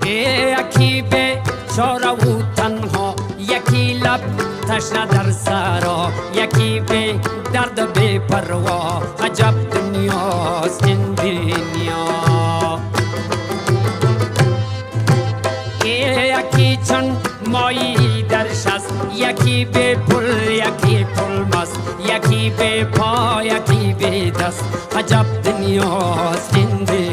یکی به چاره و تنها، یکی لب تشنه در سرا، یکی به درد بی پروا. عجب دنیاست این دنیا. یکی چون مایی در شست، یکی به پل، یکی پل مست، یکی به پا، یکی به دست. عجب دنیاست این دنیا.